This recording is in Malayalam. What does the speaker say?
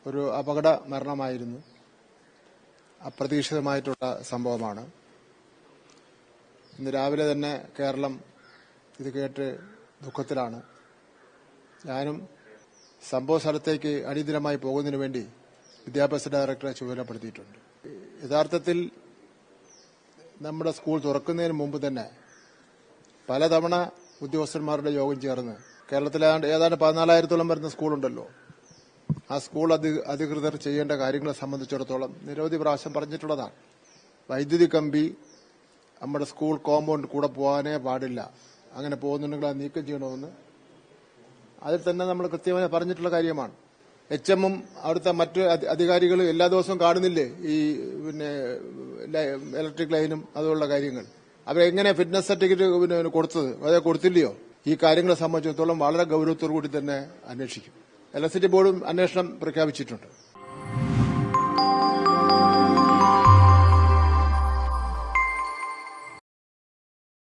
ഒരു അപകട മരണമായിരുന്നു. അപ്രതീക്ഷിതമായിട്ടുള്ള സംഭവമാണ്. ഇന്ന് രാവിലെ തന്നെ കേരളം ഇത് കേട്ട് ദുഃഖത്തിലാണ്. ഞാനും സംഭവ സ്ഥലത്തേക്ക് അടിയന്തരമായി പോകുന്നതിന് വേണ്ടി വിദ്യാഭ്യാസ ഡയറക്ടറെ ചുമതലപ്പെടുത്തിയിട്ടുണ്ട്. യഥാർത്ഥത്തിൽ നമ്മുടെ സ്കൂൾ തുറക്കുന്നതിന് മുമ്പ് തന്നെ പലതവണ ഉദ്യോഗസ്ഥന്മാരുടെ യോഗം ചേർന്ന് കേരളത്തിലെ ഏതാണ്ട് 14,000-ഓളം വരുന്ന സ്കൂളുണ്ടല്ലോ, ആ സ്കൂൾ അധികൃതർ ചെയ്യേണ്ട കാര്യങ്ങളെ സംബന്ധിച്ചിടത്തോളം നിരവധി പ്രാവശ്യം പറഞ്ഞിട്ടുള്ളതാണ്. വൈദ്യുതി കമ്പി നമ്മുടെ സ്കൂൾ കോമ്പൗണ്ട് കൂടെ പോകാനേ പാടില്ല. അങ്ങനെ പോകുന്നുണ്ടെങ്കിൽ അത് നീക്കം ചെയ്യണമെന്ന് അതിൽ തന്നെ നമ്മൾ കൃത്യമായി പറഞ്ഞിട്ടുള്ള കാര്യമാണ്. HM-ഉം അവിടുത്തെ മറ്റ് അധികാരികൾ എല്ലാ ദിവസവും കാണുന്നില്ലേ ഈ ഇലക്ട്രിക് ലൈനും അതുപോലുള്ള കാര്യങ്ങൾ. അവരെങ്ങനെ ഫിറ്റ്നസ് സർട്ടിഫിക്കറ്റ് കൊടുത്തത്, അതേ കൊടുത്തില്ലയോ? ഈ കാര്യങ്ങളെ സംബന്ധിച്ചിടത്തോളം വളരെ ഗൌരവത്തോടു കൂടി തന്നെ അന്വേഷിക്കും. ഇലക്ട്രിസിറ്റി ബോർഡും അന്വേഷണം പ്രഖ്യാപിച്ചിട്ടുണ്ട്.